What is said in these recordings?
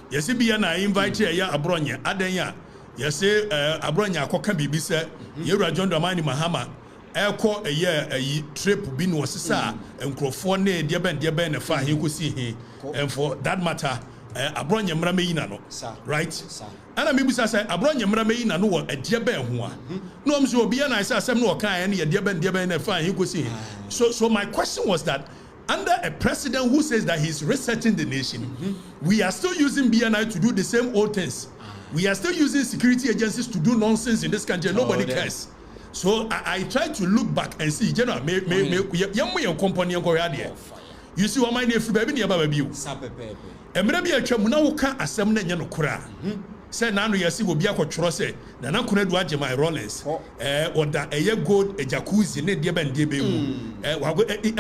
Yes, BNI invite ya Abronye, Adenya. Yes, Abronye akoka bibi se Yewura John Dramani Mahama eko a trip bin was sa nkrofo na de ben na fa he ko si he and for that matter Abronye mmra meyina no right ana mebusa say Abronye mmra meyina no wo de ben ho a no am so obi na say asem no kan ya de ben na fa he ko si he so my question was that under a president who says that he's resetting the nation, we are still using BNI to do the same old things. We are still using security agencies to do nonsense in this country. Nobody cares. So I try to look back and see, general, company you see what my name baby near baby. And maybe a chamunauka assembly yanokura. Say now you see will be a controversy. Nana couldn't watch my Rollins. Or that a year gold a jacuzzi ne diaben debe.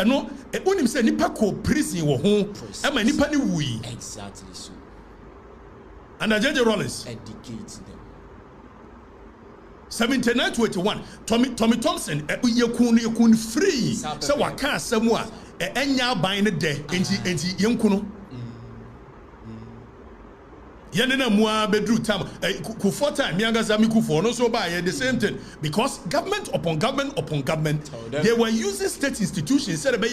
No, a unim say nipako prison or home. Am I nipani wui? Exactly so. And I judge Rollins. Educate them. 79-81. Tommy Thompson. You kun free. So what can't someone? Enya buying the day. Enti young kuno. Yanena mua bedru tam ku time yanga zami ku for no so by the same thing because government upon government they were using state institutions said be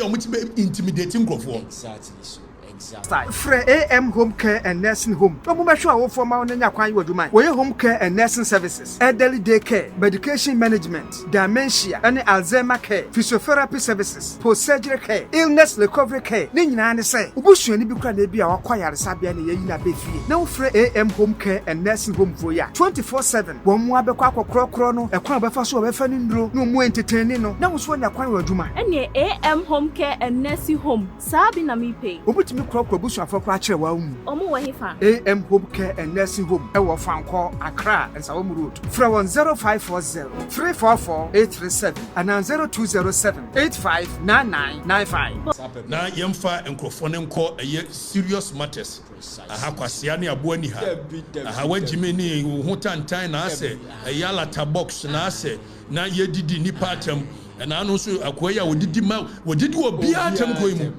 intimidating growth. Exactly so. Exactly. Free AM home care and nursing home. No more sure how for my nya kwan you do man. We home care and nursing services, elderly day care, medication management, dementia, and Alzheimer care, physiotherapy services, post-surgery care, illness recovery care. Ni nyina ne say, obusu ani bi kra na bi a wakwayare sabia na yayi na befie. Na free AM home care and nursing home for ya 24/7. Won mu abekwa akokro no, ekwan befa so befa ni nduro, no mu entertain no. Na wo so nya kwan waduma. Ene AM home care and nursing home. Sabi na mi pay. Obutimi busu afokra kire wa umu omo wa hefa AM home care and nursing home e wo Fanko Accra and Sawom road fra 0540 344 837 and 0207 859995 na yemfa enkrofo ne nko serious matters aha kwasia ne aboani ha aha wagime ne ho tantan na ase yala tabox na ase na yedidi ni patam na anu so akoya wodidi ma wodidi obi atam koimu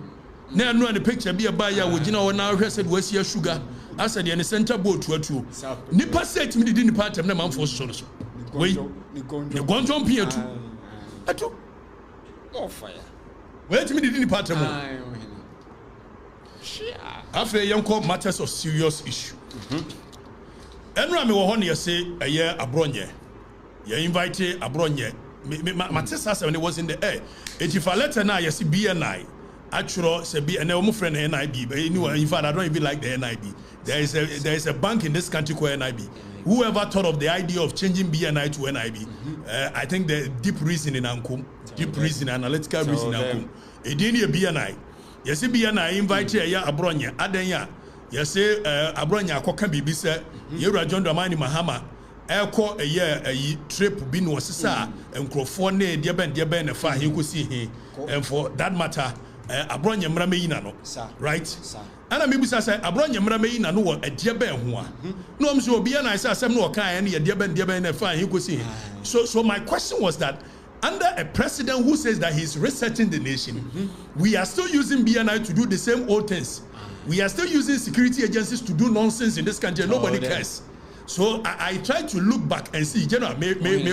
na anu an picture bi aba ya wogina wona Arrɛsted wasia sugar asade ne center board tuatu nipa set mi didi ni patam na manfo so so we ni gonjon piatu atu no fire wait mi didi ni patam after yanko matters of serious issue enra me wo ho ne yese eye Abronye you invite Abronye matters as when it was in the air if I letter na yese BNI actually say be and my friend NIB but anyway in fact I don't even like the NIB there is a bank in this country called NIB whoever thought of the idea of changing BNI to NIB I think the deep reason in Ankum deep reason analytical reason in Ankum edini BNI yes BNI invite ya Abronye Adenya yes Abronye akoka bibi se Yewura John Dramani Mahama eko a trip bin was sa nkrofo na de ben na fa he ko si he and for that matter Abronye mmra meyina no right ana mebusa say Abronye mmra meyina no wo de ben ho a no am so obi na say asem no kan na de ben na fa he ko si so my question was that under a president who says that he's resetting the nation we are still using BNI to do the same old things we are still using security agencies to do nonsense in this country nobody cares. So I try to look back and see, general, company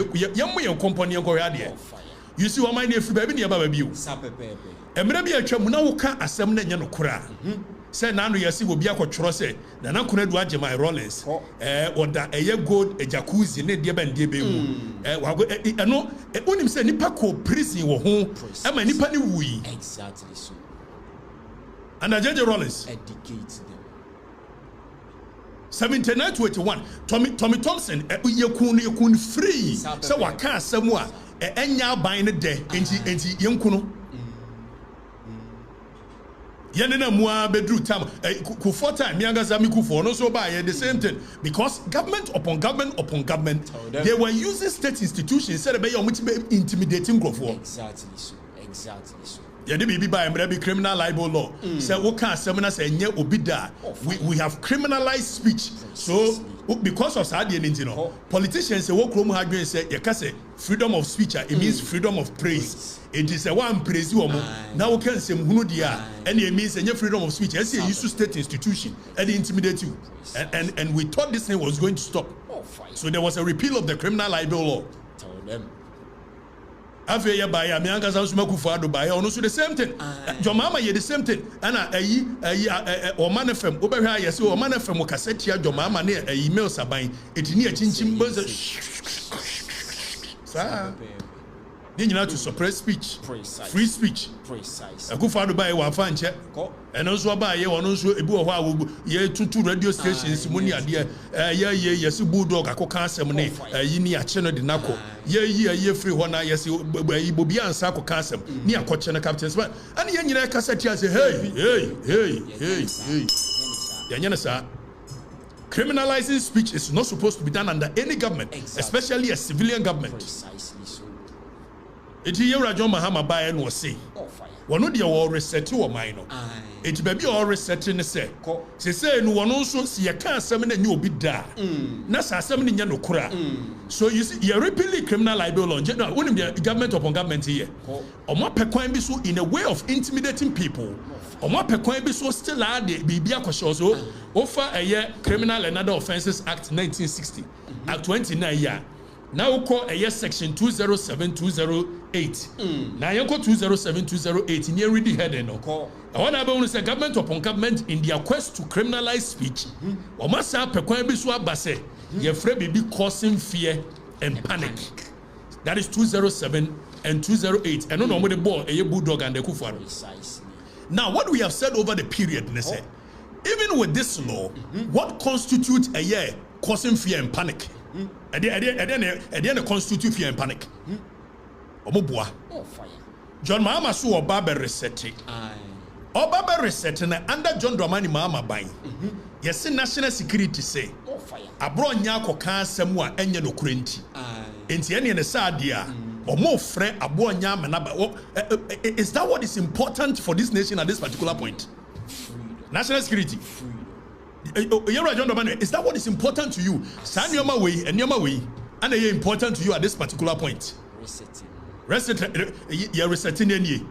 you see what my name baby near baby. And maybe a chamunauka assembly yanokura. Say now you see will be a controversy. Nana couldn't watch my Rollins. Or that a year gold a jacuzzi ne diaben debe. No, a unim say nipako prison or home. Am I nipani wui? Exactly so. And I judge Rollins. Educate them. 79-81. Tommy Thompson. You kun free. So what can't someone? Enya buying the day. Enti young kuno. Yanena mua bedru tam ku for time yanga zami ku for no so by the same thing because government upon government they were using state institutions said be intimidating growth. Exactly so. Yeah, they be by criminal libel law. Say what can seminar say nye obida. We have criminalized speech. So because of sad politicians say what Chrome had say you can say freedom of speech, it means freedom of praise. It is a one praise you now can say and it means any freedom of speech. I say you state institution and intimidate you. And we thought this thing was going to stop. So there was a repeal of the criminal libel law. Tell them. After you buy a Mianga Smaku Fado buy also the same thing. Your mama, the same thing. And or manifem, Oberha, yes, or manifem, or cassette, your mama near a email sabine. It near Chinchim buzz. Then you have to suppress speech, free speech. A good father buy one fan check, and also buy you on also a boy ye two radio stations, money idea, yes, bulldog, a coca semone, a yinia channel de naco, ye free one, yes, Bobia and Sako Casem, near Cochana captains, but and Yanina cassette say, hey, Yanina, sir. Criminalizing speech is not supposed to be done under any government, especially a civilian government. Precisely so. It is Rajon Mahama Bayan was saying. One of the all reset or minor. It may be all resetting the say. Say, no one also see a car summon a new bid da. Nasa summoning no kura. So you see, you're repealing criminal libel on general, wouldn't be government upon government here. Or more pequine be so in a way of intimidating people. Or more pequine be so still add the Bibia Koshoso offer a year Criminal and Other Offences Act 1960 at 29 year. Now call a year section 207208. Now you call 207208 in your ready head and no. I want to say government upon government in their quest to criminalize speech. Or must have pequine be so basse. Your friend be causing fear and panic. That is 207 and 208. And no more the ball a bulldog and the kufar. Now what we have said over the period, even with this law, what constitutes a year causing fear and panic? And then constitute fear and panic. Omobua. John Mahama so Obaba resetting. Obaba resetting under John Dramani Mahama buying. Yes, national security say. Abronye koka semwa enye no kurenti. Enti ene ne sadia. Omo frɛ Abronye manaba. Is that what is important for this nation at this particular point? National security. Is that what is important to you? Sanyoma way and Yoma way, and they are important to you at this particular point. You're resetting any.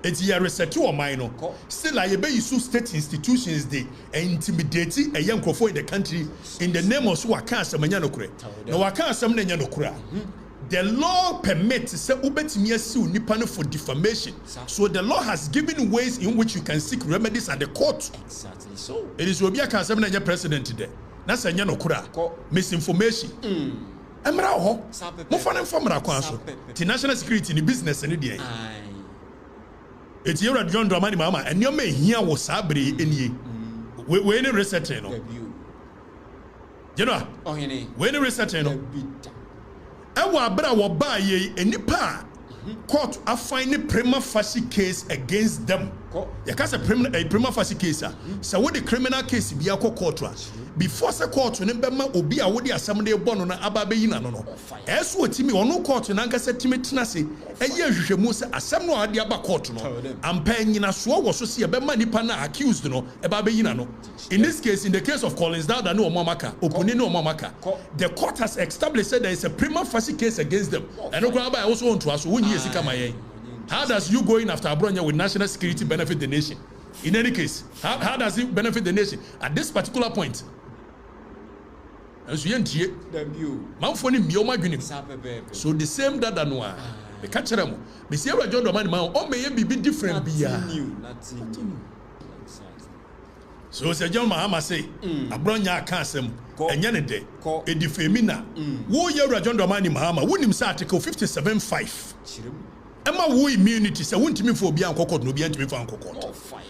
It's your reset or minor. Still, I obey you state institutions they intimidating a young crofo in the country in the name of Wakasa Manyanokre. No Wakasa Manyanokra. The law permits say ubetimiasu for defamation. So the law has given ways in which you can seek remedies at the court. Exactly so. It is Obia Kansamanya president today. That's a Yanokura. Misinformation. Emra ho. Mofana informa kwanso. The national security in the business and the it's your John Dramani Mama and your may here was sabre in ye. We any research no. You know? We any research no. Ewa abra wo ba ye enipa court a find prima facie case against them. You can say prima facie case. So what the criminal case be a court before the court ne bema obi a wodi asam de bɔ na aba be yina no no. Eso timi ono court na nka se timi tena se eye hwehwemu se asam no ade aba court no. Ampa nyina so wo so se e bema nipa na accused no e ba be yina no. In this case, in the case of Collins Dowd and Omamaka, Opuni no Omamaka, the court has established that there is a prima facie case against them. And I also want to ask how does you going after Abronye with national security benefit the nation? In any case, how does it benefit the nation at this particular point? So the same dada noa, the catcher them. Monsieur John Domani Ma, or may be different. So say John Mahama say Abronye Kansem and Yanede a defamina. Wo ye John Domani Mahama, wouldn't him say Article 57.5. Emma wo immunity say won't me for be uncle no be antime for uncle.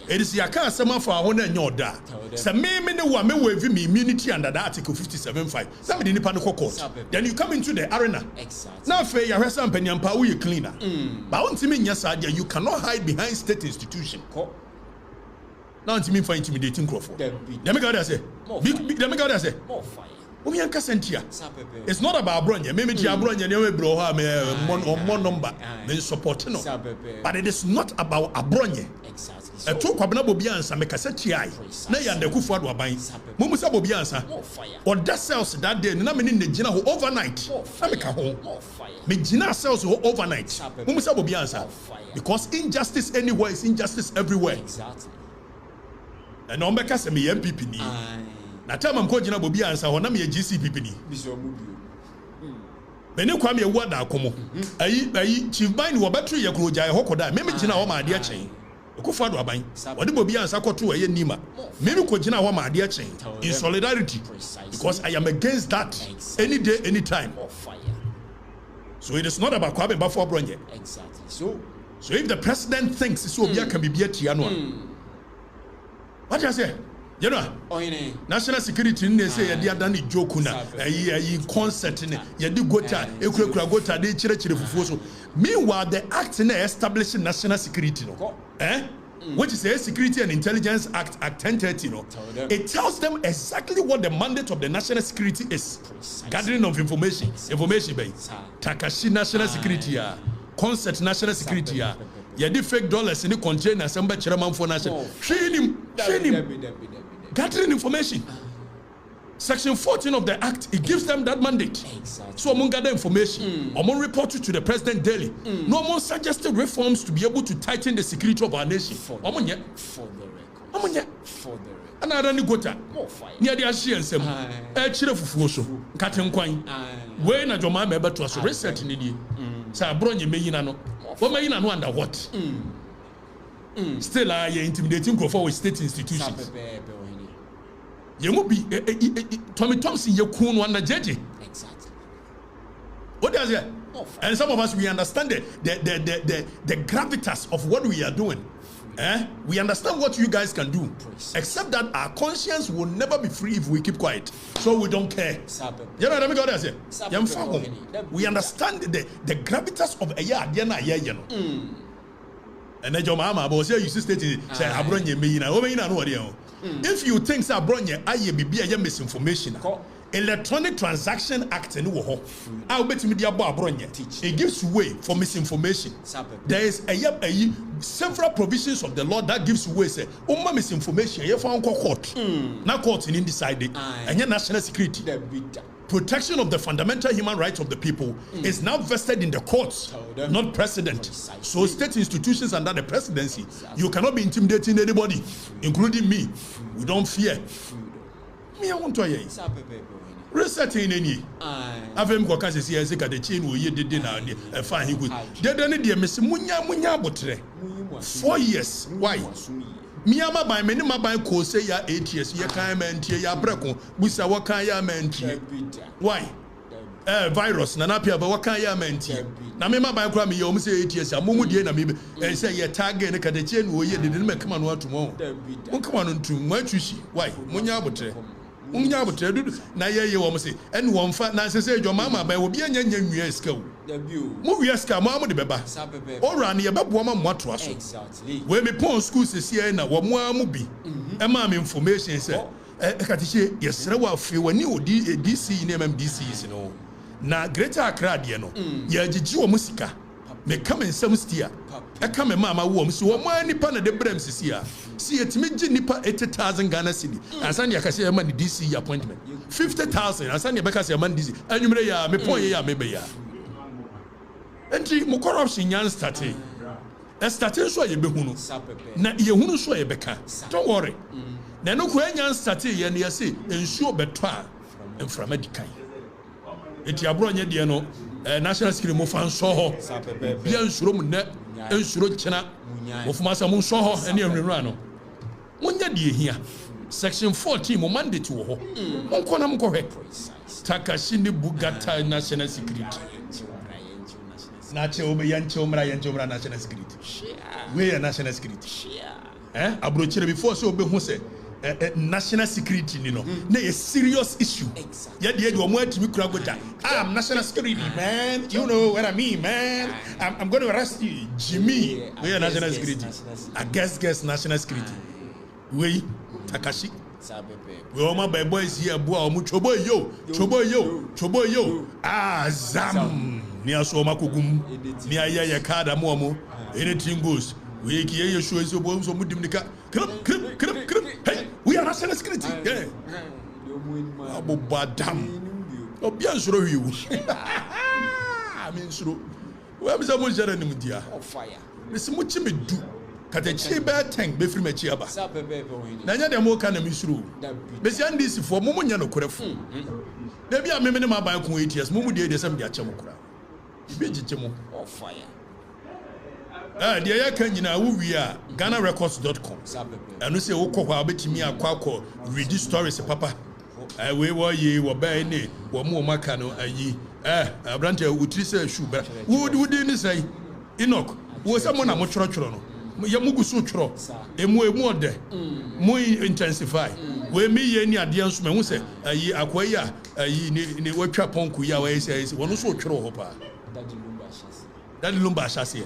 It is your car some for our own your da. Say me no one may waive me immunity under the Article 57.5. Somebody in the court. Then you come into the arena. Now fair your person penny power you cleaner. But won't me yes you cannot hide behind state institution. Now to me for intimidating Crawford. Let me go there say. Let me go there say. Umianka sentia. It's not about Abronye. Maybe Abronye never bro ha me more number than support no. But it is not about Abronye. Exactly. A two kwabena bobiansa me kaseti ai. Na ya ndeku fo adoban. Mumu sa bobiansa. Or that cells that day na me ne gina ho overnight. Na me ka ho. Me gina cells ho overnight. Mumu sa bobiansa. Because injustice anywhere is injustice everywhere. Exactly. And on beka se me MPP ni. Na time am ko gina bobiansa ho na me GCPP ni. Bene kwa me wada akomo. Ayi chief bind wo battery ye kro jai hokoda. Me gina ho ma ade a chen. Okufo ado aban wode bobiansa koto aye nima me ko gina ho ma ade a chen in solidarity because I am against that any day anytime. So it is not about Kwabe Bafo Abronye. Exactly. So if the president thinks so Obia can be beat no. What you say? You know, national security ne say ye dia dan joke na ayi concert ne ye di gota ekura gota de chire fufuo so. Meanwhile the act na establishing national security no. Which is a Security and Intelligence Act 1030 no. It tells them exactly what the mandate of the national security is. Gathering of information by Takashi national security concert national security ye di fake dollars in the container samba chairman for national training gathering information. Section 14 of the act, it gives them that mandate. Exactly. So among gather information, among report it to the president daily. No more suggested reforms to be able to tighten the security of our nation. For the record. Another nigota. Near the Ashian Sem. Chile Fufuso. Katen Quine. When a Joma member to us research in the Sir Abronye Mayinano. What Mayinano under what? Still are intimidating go forward state institutions. You will be Tommy Thompson, you coon one judge. Exactly. What does it? And some of us we understand the gravitas of what we are doing. We understand what you guys can do. Except that our conscience will never be free if we keep quiet. So we don't care. You know what I mean? God say. We understand the gravitas of a year. And then your mama was here, you see, say Abronye Mayina. If you think Abronye aye bibi aye misinformation, Electronic Transaction Act and I'll bet me the Abronye. It gives way for misinformation. There is a several provisions of the law that gives way. Say, misinformation. You found court. Now court in decided and your national security. Protection of the fundamental human rights of the people is now vested in the courts, not president. So state institutions under the presidency, you cannot be intimidating anybody, including me. We don't fear. Me, I want to hear. Research in any. I've been going to see the chain we did dinner and find he good. They don't need the Miss Munya botre. 4 years. Why? Miyama by many by ko say ya 8 years ya kan mentie ya breko busa wakan ya mentie why virus na napia ba wakan ya mentie na me by kra me yom say 8 years amumu die na me say ya target ne kada che no ye de me kama no atomo mon kama no ntum mo atwishi why munya abotre dudu na ye wo mo say en wo mfa na say dwoma ba obi anya nwia ska wo mo wia ska mo am de beba ora na ye bebo ma mo ato aso we me pon school sisi na wo mo am bi e ma me information say ekatiche yesere wa afi wani odi DC na MMDC is no na Greater Accra de no ye agigi wo musika me come nsam stia e come mama wo mo so wo anipa na de brem sisi a si etimi gi nipa 80,000 Ghana cedi asan ya kase ma DC appointment 50,000 asan ya beka se ma DC anwumre ya me pon ye ya me be ya enti mo corruption yan starting so ye be hunu na ye hunu so ye beka don't worry na no ko yan starting ye na ye say ensuo beto a enframa dikan enti Abronye de no national security mo fan so ho bia nsuro mu na nsuro kyena mo fuma sa mo so ho ene enwura no munya de hia section 14 mo mandate wo ho monko na mko hwe Takashi ni Bugata national security na che obe yanche omra national security we are national security abrochire before so obe hu se national security ni no na a serious issue ya de omo atimi kura gota I'm national security man, you know what I mean man, I'm going to arrest you Jimmy we are national security I guess national security we Takashi we all my boys here boy chobo yo azam ni aso makugum ni ayaya kada momo anything goes we kiye show so bo so mudim nika krip hey we are national security yeah abo badam obi ansoro wiwu aminsoro we am say mo jere nim dia fire mesi mo chi medu katachi be tank be free machi aba na nya dem mo ka na misuru mesi andisi fo mo nya no korefo da bia me ne ma ban ko ATS mo mu de sem dia chem kora ibe giche mo fire dia ya kan nyina wo wi a ghanarecords.com anu se wo kokwa obetimi akwa read stories papa we wo ye wo ba ni wo mo maka no ayi abrante wutiri se shu bra wo di ni sai Enoch wo se mo na mo choro no ya mugusu choro emu ode mo intensify we mi ye ni ade anso me hu se ayi akwa ya ayi ni watwa ponku ya we se wono so choro ho pa Daddy Lumba Shase